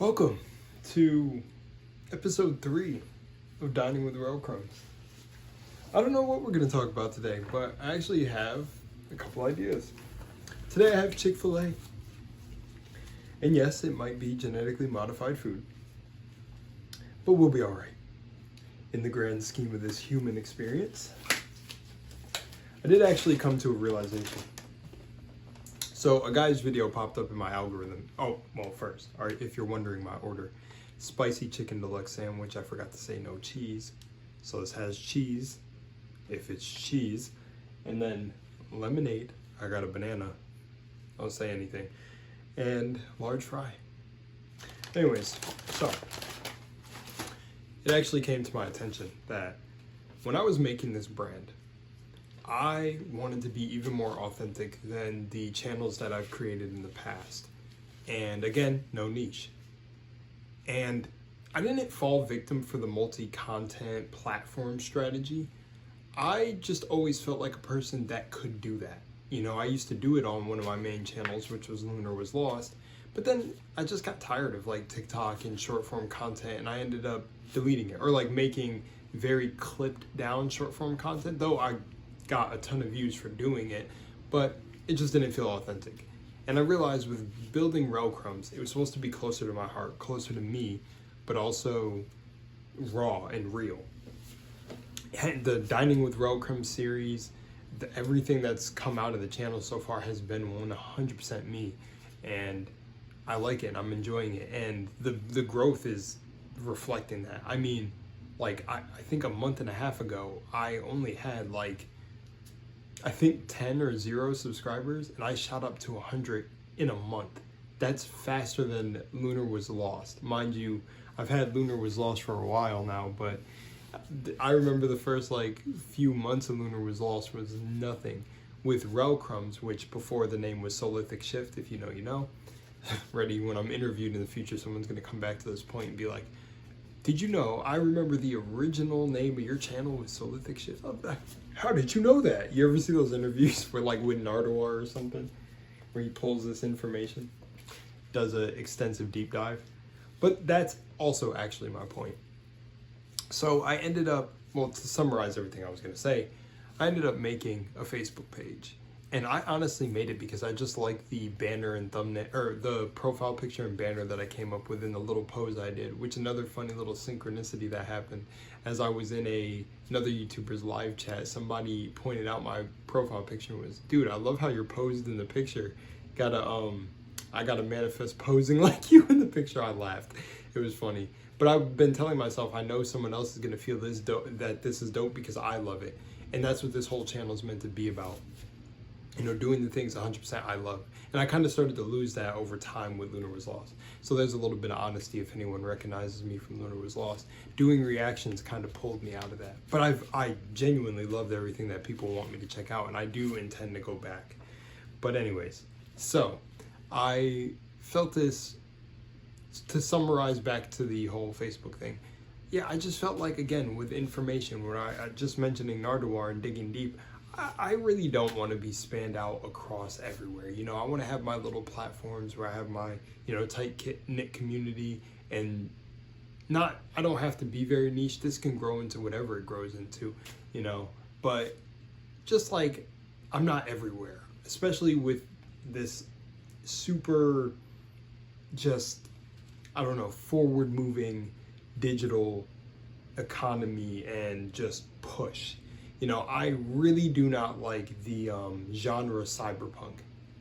Welcome to episode 3 of Dining with Rellcrumbs. I don't know what we're going to talk about today, but I actually have a couple ideas. Today I have Chick-fil-A. And yes, it might be genetically modified food, but we'll be alright. In the grand scheme of this human experience, I did actually come to a realization. So a guy's video popped up in my algorithm. Oh, well, first, all right, if you're wondering my order, spicy chicken deluxe sandwich. I forgot to say no cheese. So this has cheese, if it's cheese, and then lemonade. I got a banana. Don't say anything. And large fry. Anyways, so it actually came to my attention that when I was making this brand, I wanted to be even more authentic than the channels that I've created in the past. And again, no niche. And I didn't fall victim for the multi-content platform strategy. I just always felt like a person that could do that. You know, I used to do it on one of my main channels, which was Lunar Was Lost. But then I just got tired of like TikTok and short form content, and I ended up deleting it, or like making very clipped down short form content, though I got a ton of views for doing it, but it just didn't feel authentic. And I realized with building Rellcrumbs, it was supposed to be closer to my heart, closer to me, but also raw and real. And the Dining with Rellcrumbs series, everything that's come out of the channel so far has been 100% me, and I like it. I'm enjoying it, and the growth is reflecting that. I mean, like I think a month and a half ago, I only had like, I think 10 or 0 subscribers, and I shot up to 100 in a month. That's faster than Lunar Was Lost. Mind you, I've had Lunar Was Lost for a while now, but I remember the first like few months of Lunar Was Lost was nothing. With Rellcrumbs, which before the name was Solithic Shift, if you know, you know. Ready, when I'm interviewed in the future, someone's gonna come back to this point and be like, did you know, I remember the original name of your channel was Solithic Shift. How did you know that? You ever see those interviews where like with Nardwuar or something, where he pulls this information, does an extensive deep dive? But that's also actually my point. So I ended up, well, to summarize everything I was gonna say, I ended up making a Facebook page. And I honestly made it because I just like the banner and thumbnail, or the profile picture and banner that I came up with in the little pose I did, which another funny little synchronicity that happened. As I was in another YouTuber's live chat, somebody pointed out my profile picture and was, dude, I love how you're posed in the picture. I gotta manifest posing like you in the picture. I laughed. It was funny. But I've been telling myself, I know someone else is gonna feel this dope, that this is dope because I love it. And that's what this whole channel is meant to be about. You know, doing the things 100% I love. And I kind of started to lose that over time with Lunar Was Lost. So there's a little bit of honesty if anyone recognizes me from Lunar Was Lost. Doing reactions kind of pulled me out of that. But I genuinely loved everything that people want me to check out, and I do intend to go back. But anyways, so I felt this, to summarize back to the whole Facebook thing. Yeah, I just felt like, again, with information, where I just mentioning Nardwuar and digging deep, I really don't want to be spanned out across everywhere. You know, I want to have my little platforms where I have my, you know, tight-knit community, and I don't have to be very niche. This can grow into whatever it grows into, you know, but just like, I'm not everywhere, especially with this super, just, I don't know, forward-moving digital economy and just push. You know, I really do not like the genre cyberpunk.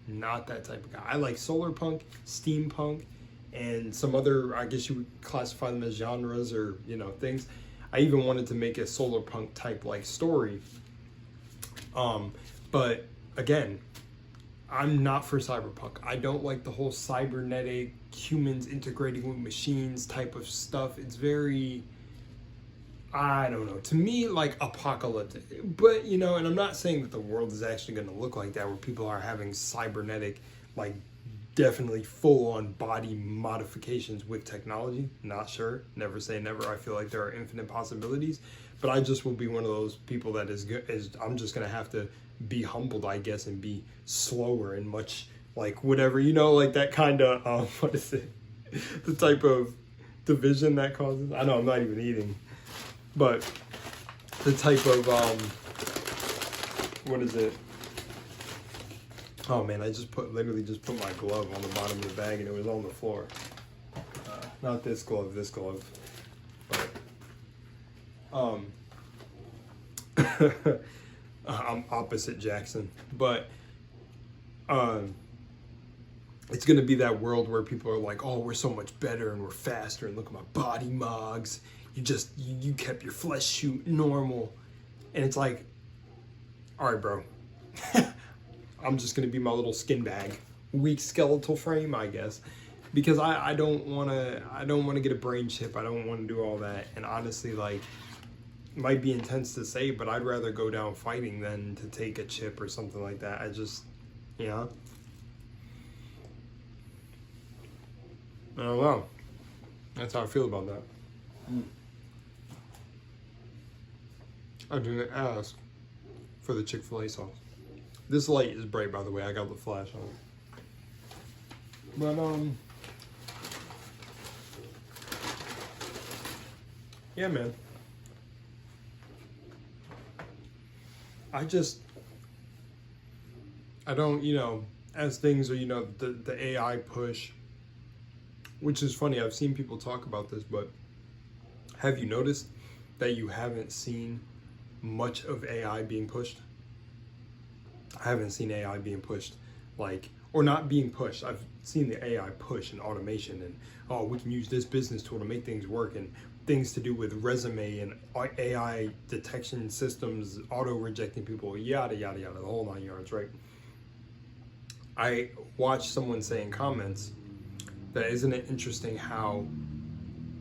Not that type of guy. I like solar punk, steampunk, and some other, I guess you would classify them as genres or, you know, things. I even wanted to make a solar punk type like story. But again, I'm not for cyberpunk. I don't like the whole cybernetic, humans integrating with machines type of stuff. It's very, I don't know, to me, like apocalyptic. But, you know, and I'm not saying that the world is actually going to look like that, where people are having cybernetic, like definitely full-on body modifications with technology. Not sure. Never say never. I feel like there are infinite possibilities. But I just will be one of those people that I'm just going to have to be humbled, I guess, and be slower and much like whatever, you know, like that kind of, what is it? the type of division that causes. I know I'm not even eating, but the type of what is it? Oh man, I literally just put my glove on the bottom of the bag and it was on the floor. Not this glove, this glove. But I'm opposite Jackson, but it's gonna be that world where people are like, oh, we're so much better and we're faster and look at my body mogs. You kept your flesh shoot normal. And it's like, all right, bro. I'm just gonna be my little skin bag, weak skeletal frame, I guess, because I don't wanna get a brain chip. I don't want to do all that. And honestly, like, it might be intense to say, but I'd rather go down fighting than to take a chip or something like that. I just, you know, I don't know. That's how I feel about that. I didn't ask for the Chick-fil-A sauce. This light is bright, by the way. I got the flash on. But, yeah, man. I don't, as things are, the AI push, which is funny. I've seen people talk about this, but have you noticed that you haven't seen much of AI being pushed? I haven't seen AI being pushed, or not being pushed. I've seen the AI push and automation and, oh, we can use this business tool to make things work, and things to do with resume and AI detection systems, auto rejecting people, yada, yada, yada, the whole 9 yards, right? I watched someone say in comments that, isn't it interesting how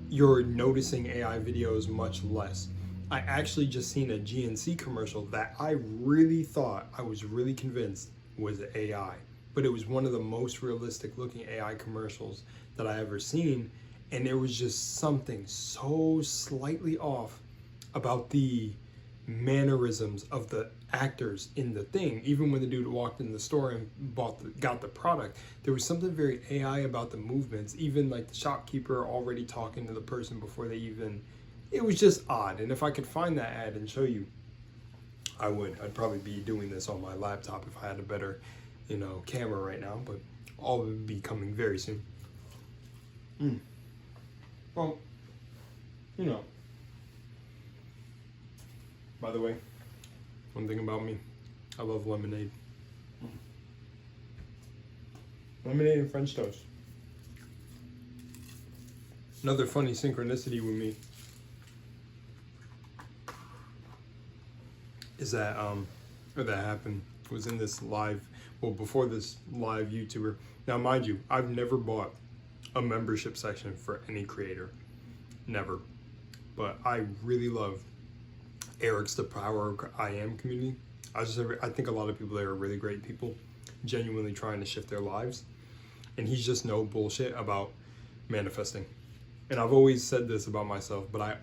you're noticing AI videos much less? I actually just seen a GNC commercial that I really thought, I was really convinced was AI, but it was one of the most realistic looking AI commercials that I ever seen. And there was just something so slightly off about the mannerisms of the actors in the thing. Even when the dude walked in the store and got the product, there was something very AI about the movements. Even like the shopkeeper already talking to the person before they even, it was just odd. And if I could find that ad and show you, I would. I'd probably be doing this on my laptop if I had a better, camera right now, but all of it would be coming very soon. Well, by the way, one thing about me, I love lemonade. Lemonade and French toast. Another funny synchronicity with me is that, that happened, was in this live, before this live YouTuber. Now, mind you, I've never bought a membership section for any creator, never, but I really love Eric's The Power of I Am community. I think a lot of people there are really great people, genuinely trying to shift their lives, and he's just no bullshit about manifesting. And I've always said this about myself, but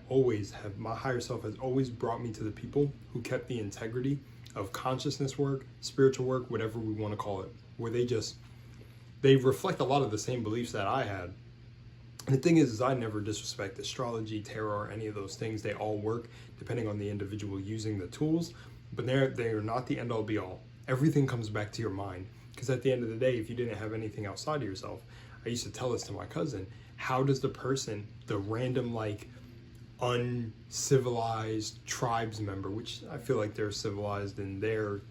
my higher self has always brought me to the people who kept the integrity of consciousness work, spiritual work, whatever we want to call it, where they reflect a lot of the same beliefs that I had. And the thing is I never disrespect astrology, tarot, or any of those things. They all work depending on the individual using the tools, but they're not the end all be all. Everything comes back to your mind, because at the end of the day, if you didn't have anything outside of yourself, I used to tell this to my cousin, how does the random, uncivilized tribes member, which I feel like they're civilized in their,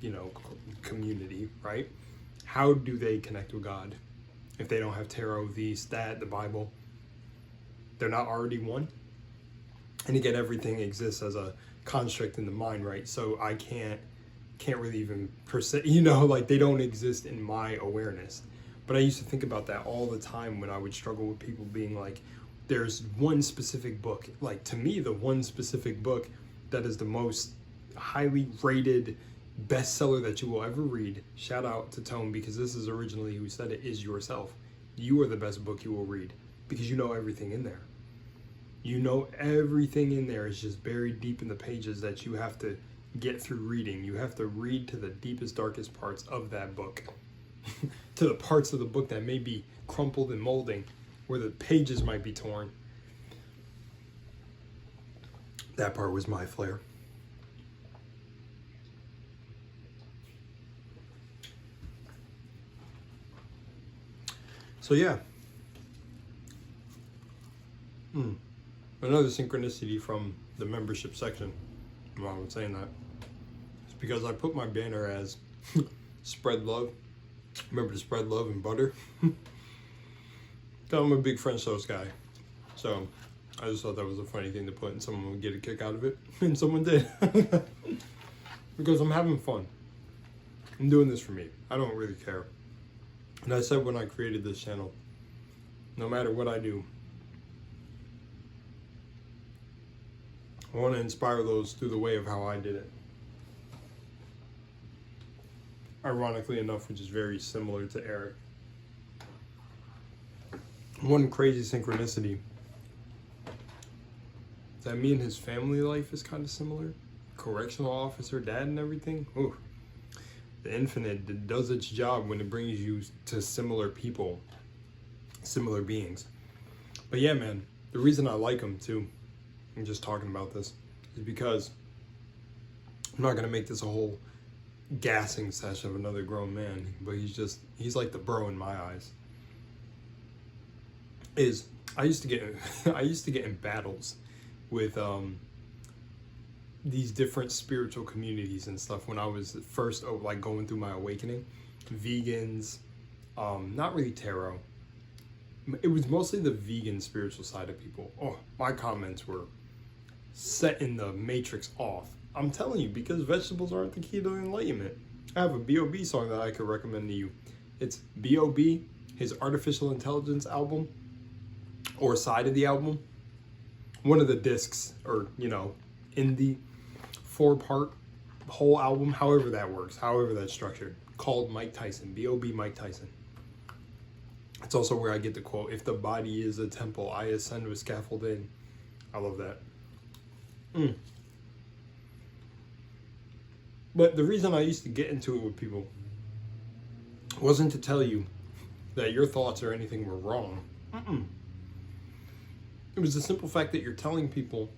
community, right? How do they connect with God if they don't have tarot, the Bible? They're not already one. And again, everything exists as a construct in the mind, right? So I can't really even they don't exist in my awareness. But I used to think about that all the time when I would struggle with people being like, there's one specific book. Like, to me, the one specific book that is the most highly rated bestseller that you will ever read, shout out to Tone, because this is originally who said it, is yourself. You are the best book you will read, because you know everything in there. Everything in there is just buried deep in the pages that you have to get through reading. You have to read to the deepest, darkest parts of that book. To the parts of the book that may be crumpled and molding. where the pages might be torn. That part was my flair. So yeah. Another synchronicity from the membership section. Why I'm saying that, it's because I put my banner as spread love. Remember to spread love and butter. I'm a big French toast guy, so I just thought that was a funny thing to put, and someone would get a kick out of it, and someone did. Because I'm having fun. I'm doing this for me. I don't really care. And I said when I created this channel, no matter what I do, I want to inspire those through the way of how I did it. Ironically enough, which is very similar to Eric. One crazy synchronicity is that me and his family life is kind of similar. Correctional officer, dad, and everything. Ooh. The infinite does its job when it brings you to similar people, similar beings. But yeah, man, the reason I like him too, I'm just talking about this, is because I'm not gonna make this a whole gassing session of another grown man, but he's like the bro in my eyes. I used to get in battles with these different spiritual communities and stuff when I was first like going through my awakening. Vegans, not really tarot. It was mostly the vegan spiritual side of people. Oh, my comments were setting the matrix off. I'm telling you, because vegetables aren't the key to enlightenment. I have a B.O.B. song that I could recommend to you. It's B.O.B., his Artificial Intelligence album, or side of the album. One of the discs, or, in the 4-part whole album, however that works, however that's structured, called Mike Tyson, B.O.B. Mike Tyson. It's also where I get the quote, "If the body is a temple, I ascend with scaffolding." I love that. But the reason I used to get into it with people wasn't to tell you that your thoughts or anything were wrong. It was the simple fact that you're telling people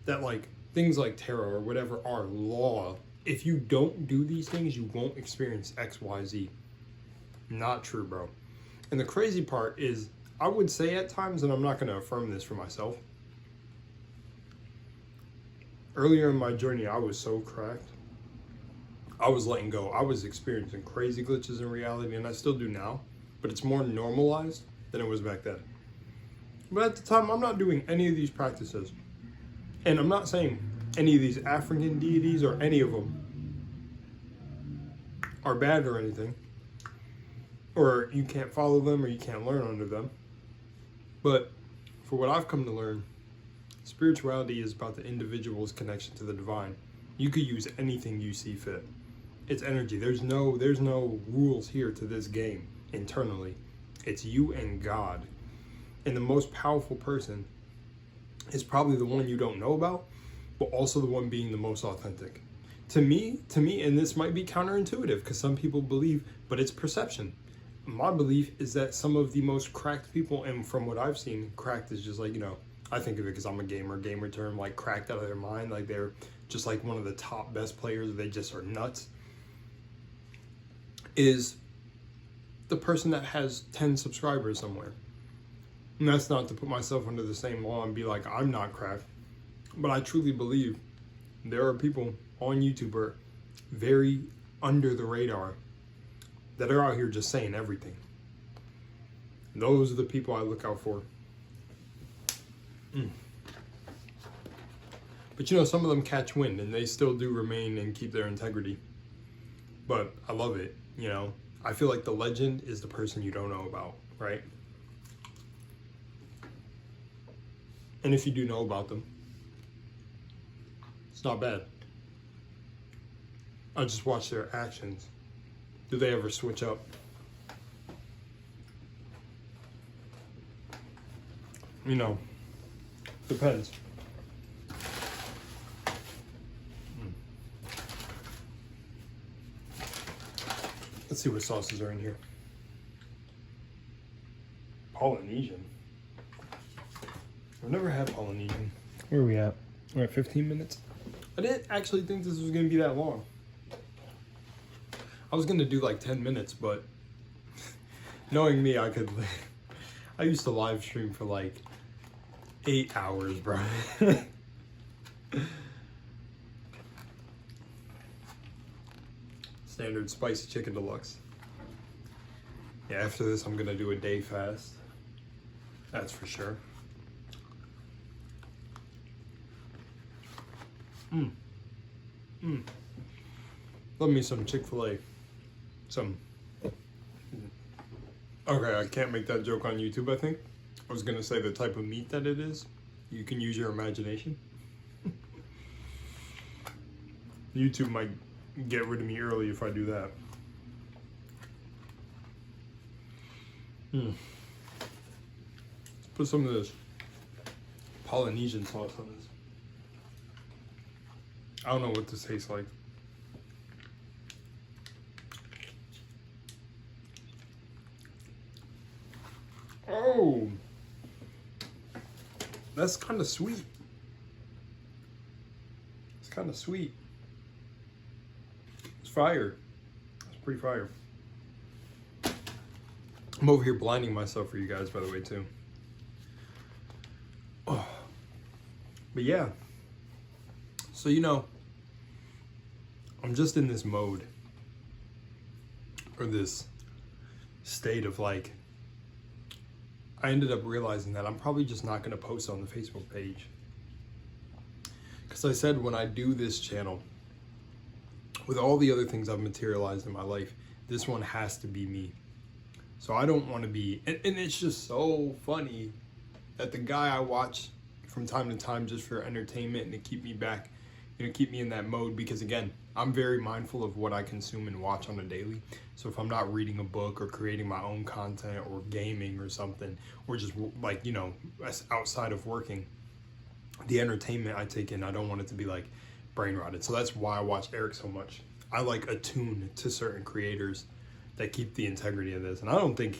that like things like tarot or whatever are law. If you don't do these things, you won't experience X, Y, Z. Not true, bro. And the crazy part is, I would say at times, and I'm not going to affirm this for myself, earlier in my journey, I was so cracked. I was letting go. I was experiencing crazy glitches in reality, and I still do now, but it's more normalized than it was back then. But at the time, I'm not doing any of these practices. And I'm not saying any of these African deities or any of them are bad or anything, or you can't follow them or you can't learn under them. But for what I've come to learn, spirituality is about the individual's connection to the divine. You could use anything you see fit. It's energy. There's no rules here to this game internally. It's you and God. And the most powerful person is probably the one you don't know about, but also the one being the most authentic. To me, and this might be counterintuitive because some people believe, but it's perception. My belief is that some of the most cracked people, and from what I've seen, cracked is just like, I think of it because I'm a gamer term, like cracked out of their mind, like they're just like one of the top best players, they just are nuts, is the person that has 10 subscribers somewhere. And that's not to put myself under the same law and be like, I'm not cracked, but I truly believe there are people on YouTube who are very under the radar that are out here just saying everything. Those are the people I look out for. But some of them catch wind and they still do remain and keep their integrity. But I love it, I feel like the legend is the person you don't know about, right? And if you do know about them, it's not bad. I just watch their actions. Do they ever switch up? Depends. Let's see what sauces are in here. Polynesian. I've never had Polynesian. Where are we at? We're at 15 minutes. I didn't actually think this was going to be that long. I was going to do like 10 minutes, but knowing me, I used to live stream for like 8 hours, bro. Standard spicy chicken deluxe. Yeah, after this, I'm going to do a day fast. That's for sure. Love me some Chick-fil-A. Okay, I can't make that joke on YouTube, I think. I was gonna say the type of meat that it is. You can use your imagination. YouTube might get rid of me early if I do that. Put some of this Polynesian sauce on this. I don't know what this tastes like. Oh, that's kind of sweet. It's kind of sweet. It's fire. It's pretty fire. I'm over here blinding myself for you guys, by the way, too. Oh. But yeah. So, you know, I'm just in this mode. Or this state of like, I ended up realizing that I'm probably just not going to post on the Facebook page. Because I said when I do this channel, with all the other things I've materialized in my life, this one has to be me. So I don't want to be, and it's just so funny that the guy I watch from time to time just for entertainment and to keep me back, you know, keep me in that mode, because again, I'm very mindful of what I consume and watch on a daily. So if I'm not reading a book or creating my own content or gaming or something, or just like, you know, outside of working, the entertainment I take in, I don't want it to be like brain rotted. So that's why I watch Eric so much. I like attune to certain creators that keep the integrity of this. And I don't think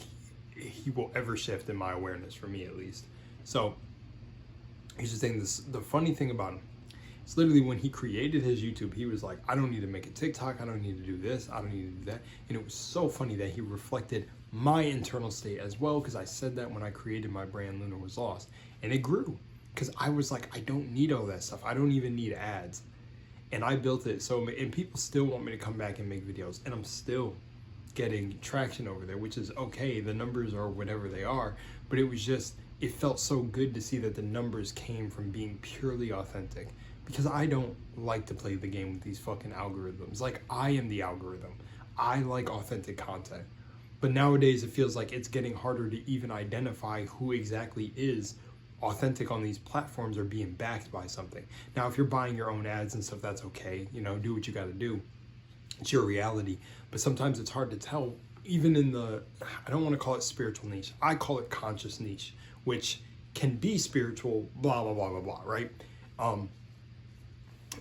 he will ever shift in my awareness, for me at least. So he's just saying this, the funny thing about him, it's literally when he created his YouTube, he was like, I don't need to make a TikTok. I don't need to do this. I don't need to do that. And it was so funny that he reflected my internal state as well, because I said that when I created my brand, Luna Was Lost. And it grew, because I was like, I don't need all that stuff. I don't even need ads. And I built it. So, and people still want me to come back and make videos. And I'm still getting traction over there, which is okay. The numbers are whatever they are. But it was just, it felt so good to see that the numbers came from being purely authentic. Because I don't like to play the game with these fucking algorithms. Like, I am the algorithm. I like authentic content. But nowadays, it feels like it's getting harder to even identify who exactly is authentic on these platforms or being backed by something. Now, if you're buying your own ads and stuff, that's okay. You know, do what you got to do. It's your reality. But sometimes it's hard to tell, even in the, I don't want to call it spiritual niche. I call it conscious niche, which can be spiritual, blah, blah, blah, blah, blah, right?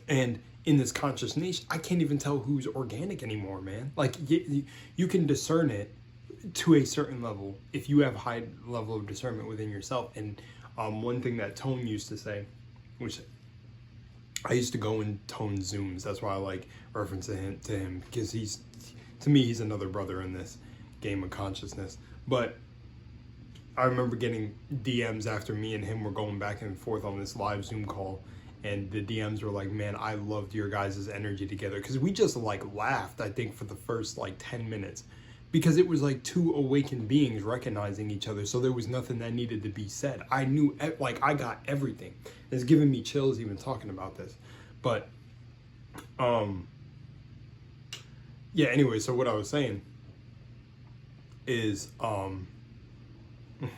And in this conscious niche, I can't even tell who's organic anymore, man. Like, you can discern it to a certain level if you have a high level of discernment within yourself. And one thing that Tone used to say, which I used to go in Tone Zooms. That's why I like referencing to him, because to me, he's another brother in this game of consciousness. But I remember getting DMs after me and him were going back and forth on this live Zoom call. And the DMs were like, man, I loved your guys' energy together. Because we just like laughed, I think, for the first like 10 minutes. Because it was like two awakened beings recognizing each other. So there was nothing that needed to be said. I knew, like, I got everything. It's giving me chills even talking about this. But, yeah, anyway, so what I was saying is,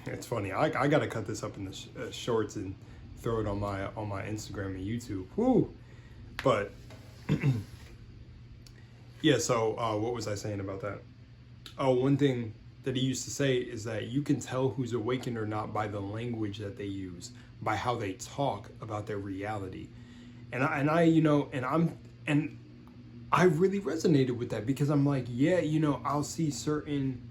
it's funny. I got to cut this up in the shorts and throw it on my Instagram and YouTube. Woo! But yeah, so what was I saying about that? Oh, one thing that he used to say is that you can tell who's awakened or not by the language that they use, by how they talk about their reality. And I you know, and I really resonated with that, because I'm like, yeah, you know, I'll see certain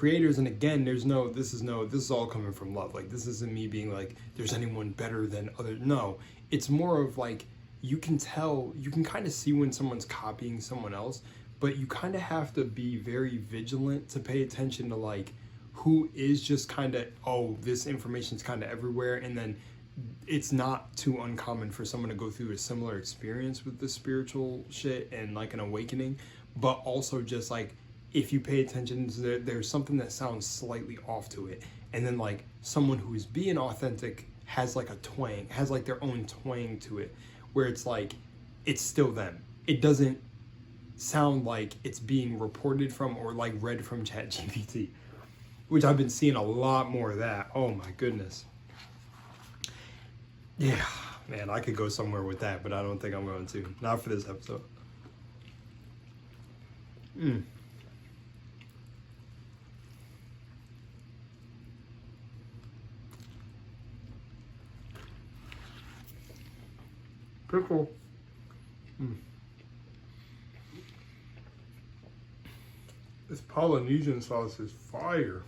creators, and again, this is all coming from love. Like, this isn't me being like, there's anyone better than others. No, it's more of like, you can kind of see when someone's copying someone else, but you kind of have to be very vigilant to pay attention to like who is just kind of, oh, this information's kind of everywhere, and then it's not too uncommon for someone to go through a similar experience with the spiritual shit and like an awakening, but also just like, if you pay attention, there's something that sounds slightly off to it, and then like someone who is being authentic has like a twang, has like their own twang to it, where it's like, it's still them. It doesn't sound like it's being reported from or like read from ChatGPT, which I've been seeing a lot more of that. Oh my goodness. Yeah, man, I could go somewhere with that, but I don't think I'm going to. Not for this episode. Pickle. This Polynesian sauce is fire.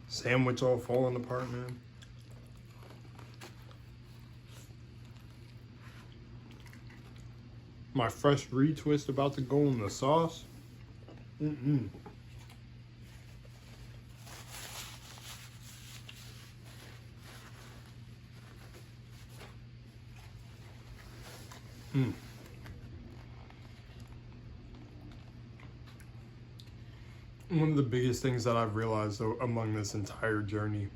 Sandwich all falling apart, man. My fresh retwist about to go in the sauce. One of the biggest things that I've realized among this entire journey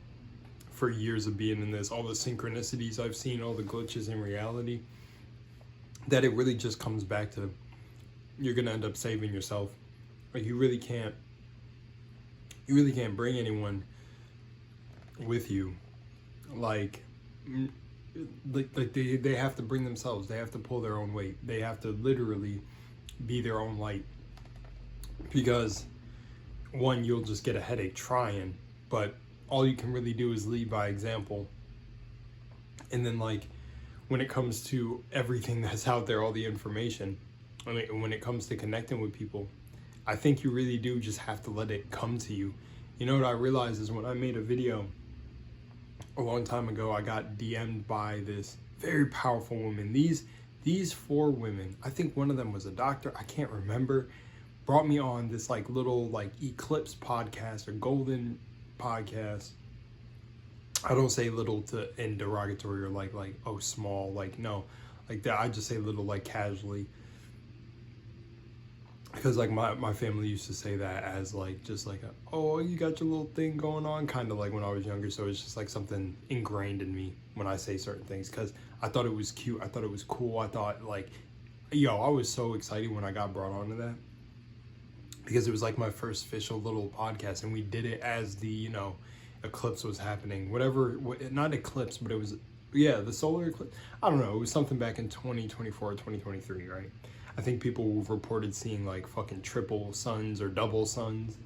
for years of being in this, all the synchronicities I've seen, all the glitches in reality, that it really just comes back to, you're gonna end up saving yourself. Like, you really can't bring anyone with you. Like they have to bring themselves. They have to pull their own weight. They have to literally be their own light. Because one, you'll just get a headache trying, but all you can really do is lead by example. And then like, when it comes to everything that's out there, all the information, I mean, when it comes to connecting with people, I think you really do just have to let it come to you. You know what I realized is when I made a video a long time ago, I got DM'd by this very powerful woman. These 4 women, I think one of them was a doctor, I can't remember, brought me on this like little like eclipse podcast or golden podcast. I don't say little in derogatory or like oh small, like no, like that. I just say little like casually, because like my family used to say that as like just like oh, you got your little thing going on, kind of like when I was younger. So it's just like something ingrained in me when I say certain things, because I thought it was cute, I thought it was cool, I thought like, yo, I was so excited when I got brought onto that, because it was like my first official little podcast, and we did it as the, you know, eclipse was happening, whatever, not eclipse, but it was, yeah, the solar eclipse, I don't know, it was something back in 2024 or 2023, right? I think people reported seeing like fucking triple suns or double suns.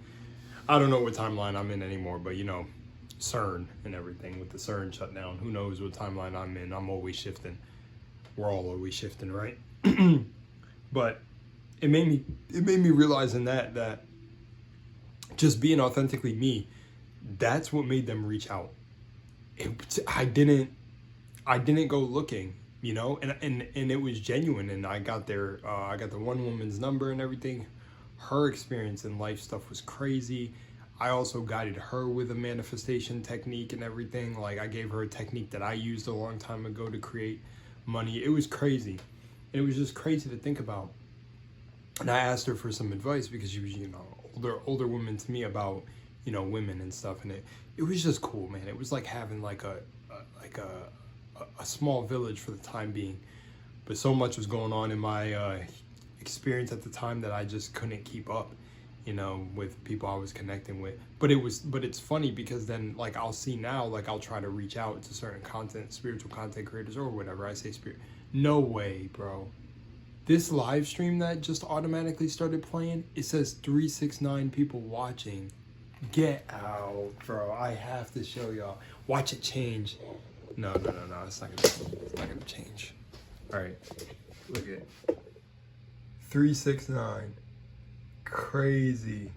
I don't know what timeline I'm in anymore, but you know, CERN and everything with the CERN shutdown, who knows what timeline I'm in. I'm always shifting. We're all always shifting, right? But it made me realize in that just being authentically me, that's what made them reach out. I didn't go looking, you know, and it was genuine, and I got I got the one woman's number and everything. Her experience in life stuff was crazy. I also guided her with a manifestation technique and everything. Like, I gave her a technique that I used a long time ago to create money. It was crazy. And it was just crazy to think about. And I asked her for some advice, because she was, you know, older woman to me about, you know, women and stuff. And it was just cool, man. It was like having like a small village for the time being. But so much was going on in my experience at the time that I just couldn't keep up, you know, with people I was connecting with. But it's funny, because then like I'll see now, like I'll try to reach out to certain spiritual content creators or whatever. I say spirit. No way, bro. This live stream that just automatically started playing, it says 369 people watching. Get out, bro. I have to show y'all. Watch it change. No. It's not gonna change. All right. Look at 369. Crazy.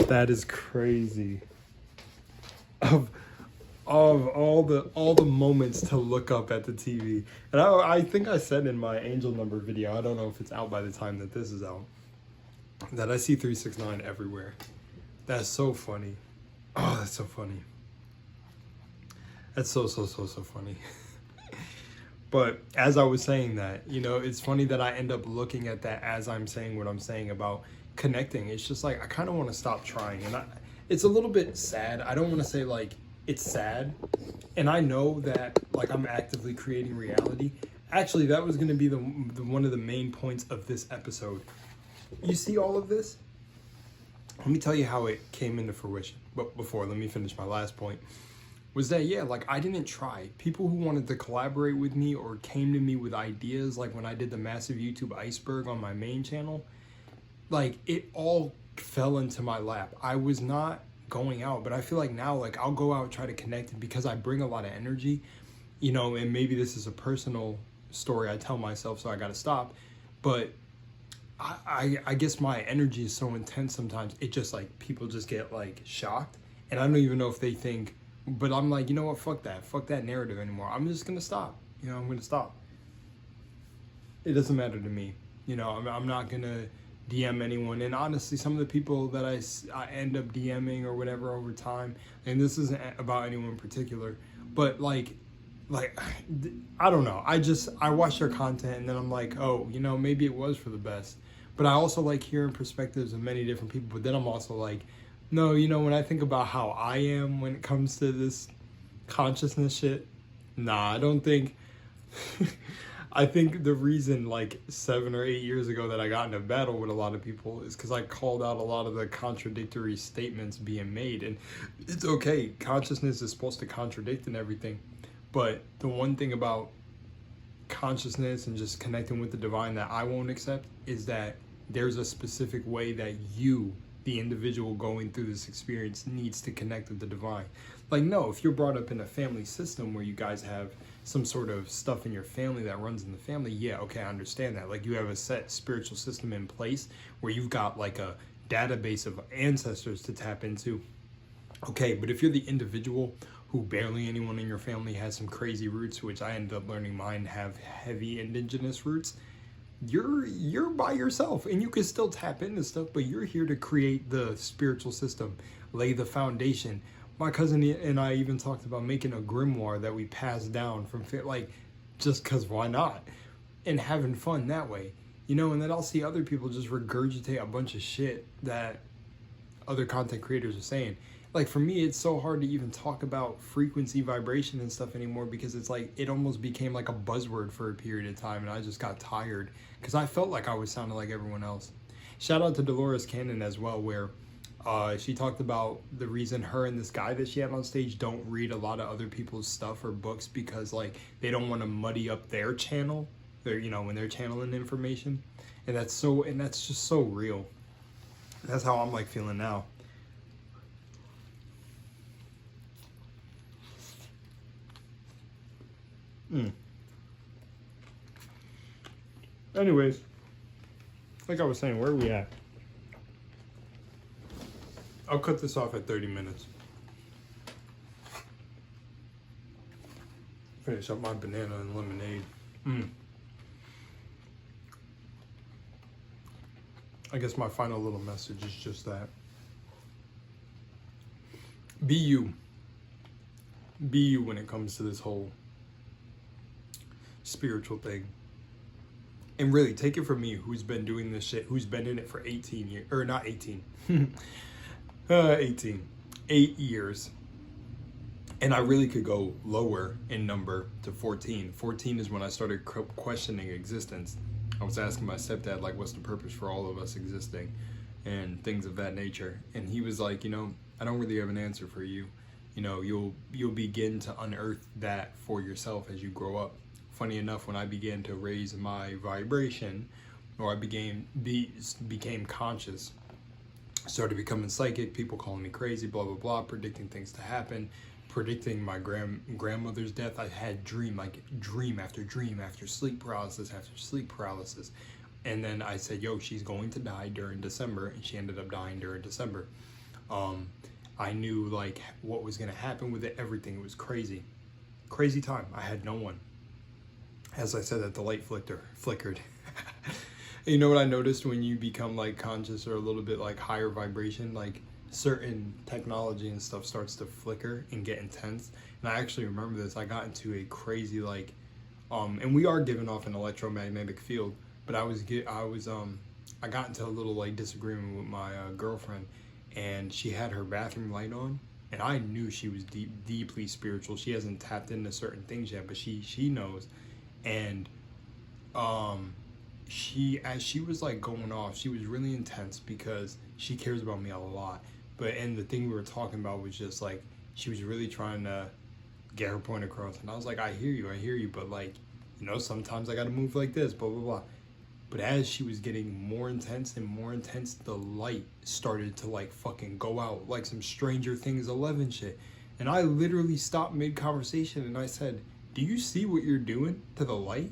That is crazy. Of all the moments to look up at the TV. And I think I said in my angel number video, I don't know if it's out by the time that this is out, that I see 369 everywhere. That's so funny. Oh, that's so funny. That's so funny. But as I was saying that, you know, it's funny that I end up looking at that as I'm saying what I'm saying about connecting. It's just like I kind of want to stop trying, and it's a little bit sad. I don't want to say like it's sad, and I know that like I'm actively creating reality. Actually, that was going to be the one of the main points of this episode. You see all of this? Let me tell you how it came into fruition. But before, let me finish my last point. Was that, yeah, like I didn't try. People who wanted to collaborate with me or came to me with ideas, like when I did the massive YouTube iceberg on my main channel, like it all fell into my lap. I was not going out, but I feel like now, like I'll go out, try to connect, because I bring a lot of energy, you know, and maybe this is a personal story I tell myself, so I got to stop. But I guess my energy is so intense sometimes, it just like people just get like shocked, and I don't even know if they think. But I'm like, you know what, fuck that narrative anymore. I'm just gonna stop. You know, I'm gonna stop. It doesn't matter to me. You know, I'm not gonna DM anyone. And honestly, some of the people that I end up DMing or whatever over time, and this isn't about anyone in particular, but like I don't know. I watch their content and then I'm like, oh, you know, maybe it was for the best. But I also like hearing perspectives of many different people. But then I'm also like, no, you know, when I think about how I am when it comes to this consciousness shit, nah, I don't think. I think the reason like 7 or 8 years ago that I got in a battle with a lot of people is because I called out a lot of the contradictory statements being made. And it's okay. Consciousness is supposed to contradict and everything. But the one thing about consciousness and just connecting with the divine that I won't accept is that there's a specific way that you, the individual going through this experience, needs to connect with the divine. Like, no, if you're brought up in a family system where you guys have some sort of stuff in your family that runs in the family, yeah, okay, I understand that. Like, you have a set spiritual system in place where you've got like a database of ancestors to tap into. Okay, but if you're the individual who barely anyone in your family has some crazy roots, which I ended up learning mine have heavy indigenous roots, you're by yourself, and you can still tap into stuff, but you're here to create the spiritual system, lay the foundation. My cousin and I even talked about making a grimoire that we pass down from like, just because why not, and having fun that way, you know. And then I'll see other people just regurgitate a bunch of shit that other content creators are saying. Like, for me, it's so hard to even talk about frequency, vibration and stuff anymore, because it's like it almost became like a buzzword for a period of time, and I just got tired because I felt like I was sounding like everyone else. Shout out to Dolores Cannon as well, where she talked about the reason her and this guy that she had on stage don't read a lot of other people's stuff or books, because like they don't want to muddy up their channel, you know, when they're channeling information. And that's just so real. That's how I'm like feeling now. Anyways, like I was saying, where are we at? I'll cut this off at 30 minutes. Finish up my banana and lemonade. I guess my final little message is just that. Be you. Be you when it comes to this whole spiritual thing. And really, take it from me, who's been doing this shit, who's been in it for 18 years, or not 18, 8 years. And I really could go lower in number to 14. 14 is when I started questioning existence. I was asking my stepdad, like, what's the purpose for all of us existing and things of that nature. And he was like, you know, I don't really have an answer for you. You know, you'll begin to unearth that for yourself as you grow up. Funny enough, when I began to raise my vibration, or I became conscious, started becoming psychic, people calling me crazy, blah, blah, blah, predicting things to happen, predicting my grandmother's death. I had dream after dream after sleep paralysis after sleep paralysis. And then I said, yo, she's going to die during December, and she ended up dying during December. I knew like what was gonna happen with it, everything. It was crazy. Crazy time. I had no one. As I said, that the light flickered. You know what I noticed when you become like conscious or a little bit like higher vibration, like certain technology and stuff starts to flicker and get intense. And I actually remember this. I got into a crazy like, and we are giving off an electromagnetic field, but I got into a little like disagreement with my girlfriend, and she had her bathroom light on, and I knew she was deeply spiritual. She hasn't tapped into certain things yet, but she knows. And as she was like going off, she was really intense because she cares about me a lot. And the thing we were talking about was just like, she was really trying to get her point across. And I was like, I hear you, but like, you know, sometimes I gotta move like this, blah, blah, blah. But as she was getting more intense and more intense, the light started to like fucking go out like some Stranger Things 11 shit. And I literally stopped mid-conversation and I said, do you see what you're doing to the light?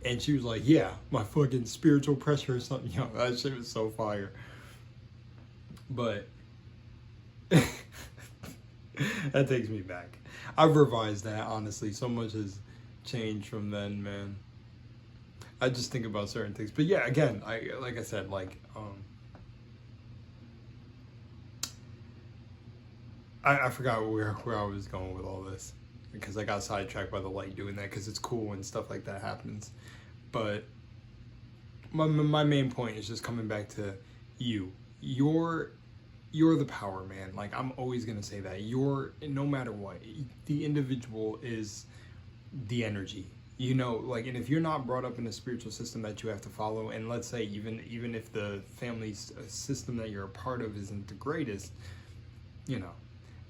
And she was like, yeah, my fucking spiritual pressure or something. Yo, that shit was so fire. But that takes me back. I've revised that, honestly. So much has changed from then, man. I just think about certain things. But yeah, again, like I said, like, I forgot where I was going with all this, because I got sidetracked by the light doing that, because it's cool when stuff like that happens. But my main point is just coming back to you. You're the power, man. Like, I'm always gonna say that. No matter what, the individual is the energy. You know, like, and if you're not brought up in a spiritual system that you have to follow, and let's say even if the family system that you're a part of isn't the greatest, you know.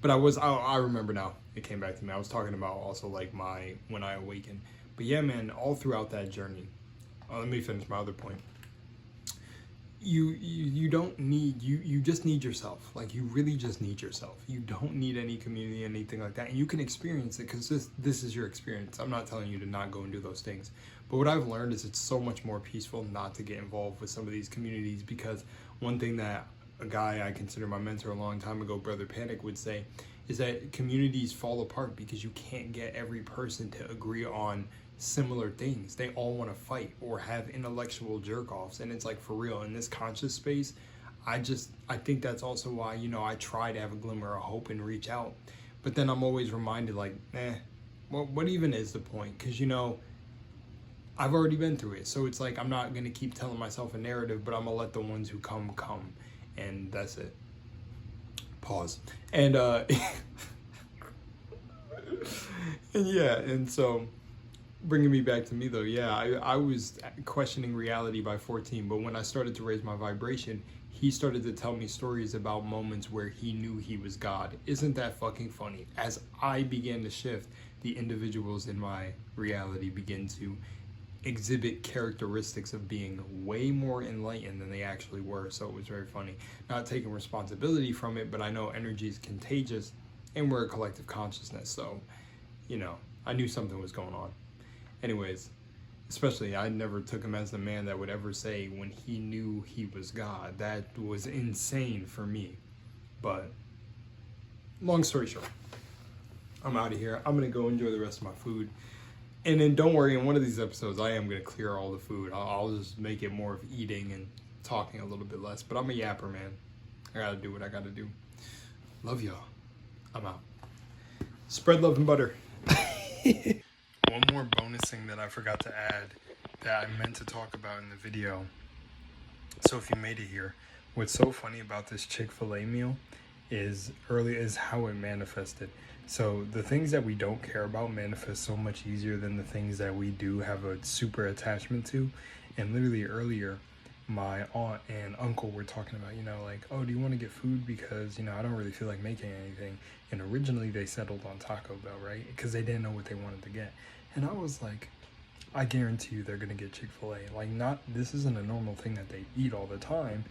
But I remember now, it came back to me. I was talking about also like when I awakened. But yeah, man, all throughout that journey, let me finish my other point. You don't need, you just need yourself. Like, you really just need yourself. You don't need any community, anything like that. And you can experience it, because this is your experience. I'm not telling you to not go and do those things. But what I've learned is it's so much more peaceful not to get involved with some of these communities, because one thing that a guy I consider my mentor a long time ago, Brother Panic, would say is that communities fall apart because you can't get every person to agree on similar things. They all want to fight or have intellectual jerk-offs, and it's like, for real, in this conscious space, I think that's also why, you know, I try to have a glimmer of hope and reach out. But then I'm always reminded, like, what even is the point? Because, you know, I've already been through it. So it's like, I'm not going to keep telling myself a narrative, but I'm going to let the ones who come. And that's it. Pause. And, and yeah, and so, bringing me back to me though, yeah, I was questioning reality by 14, but when I started to raise my vibration, he started to tell me stories about moments where he knew he was God. Isn't that fucking funny? As I began to shift, the individuals in my reality begin to exhibit characteristics of being way more enlightened than they actually were. So it was very funny. Not taking responsibility from it, but I know energy is contagious and we're a collective consciousness. So, you know, I knew something was going on. Anyways, especially I never took him as the man that would ever say when he knew he was God. That was insane for me. But long story short, I'm out of here. I'm going to go enjoy the rest of my food. And then don't worry, in one of these episodes, I am going to clear all the food. I'll just make it more of eating and talking a little bit less. But I'm a yapper, man. I got to do what I got to do. Love y'all. I'm out. Spread love and butter. One more bonus thing that I forgot to add that I meant to talk about in the video. So if you made it here, what's so funny about this Chick-fil-A meal is how it manifested. So the things that we don't care about manifest so much easier than the things that we do have a super attachment to. And literally earlier, my aunt and uncle were talking about, you know, like, oh, do you want to get food? Because, you know, I don't really feel like making anything. And originally they settled on Taco Bell, right? Because they didn't know what they wanted to get. And I was like, I guarantee you they're going to get Chick-fil-A. Like, this isn't a normal thing that they eat all the time.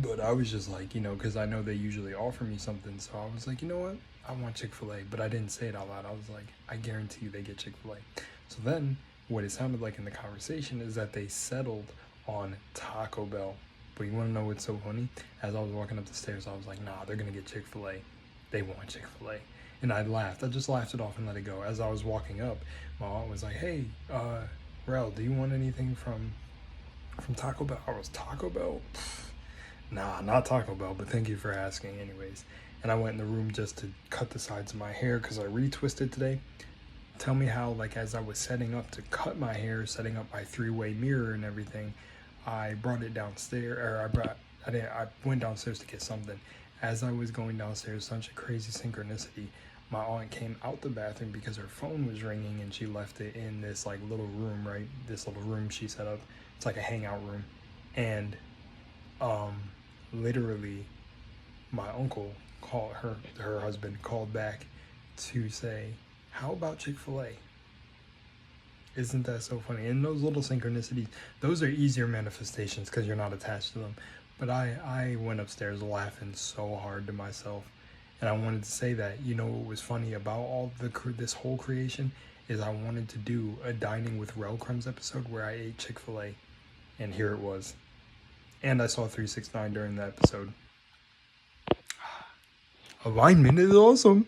But I was just like, you know, because I know they usually offer me something. So I was like, you know what? I want Chick-fil-A, but I didn't say it out loud. I was like, I guarantee you they get Chick-fil-A. So then what it sounded like in the conversation is that they settled on Taco Bell. But you want to know what's so funny? As I was walking up the stairs, I was like, nah, they're going to get Chick-fil-A. They want Chick-fil-A. And I laughed. I just laughed it off and let it go. As I was walking up, my aunt was like, hey, Rel, do you want anything from Taco Bell? I was, Taco Bell? Nah, not Taco Bell, but thank you for asking anyways. And I went in the room just to cut the sides of my hair because I retwisted today. Tell me how, like, as I was setting up to cut my hair, setting up my 3-way mirror and everything, I brought it downstairs, or I went downstairs to get something. As I was going downstairs, such a crazy synchronicity, my aunt came out the bathroom because her phone was ringing and she left it in this like little room, right? This little room she set up. It's like a hangout room. And literally my uncle called her husband called back to say, how about Chick-fil-A? Isn't that so funny? And those little synchronicities, those are easier manifestations because you're not attached to them. But I went upstairs laughing so hard to myself. And I wanted to say that, you know, what was funny about all this whole creation is I wanted to do a Dining with Rellcrumbs episode where I ate Chick-fil-A. And here it was. And I saw 369 during that episode. Alignment is awesome.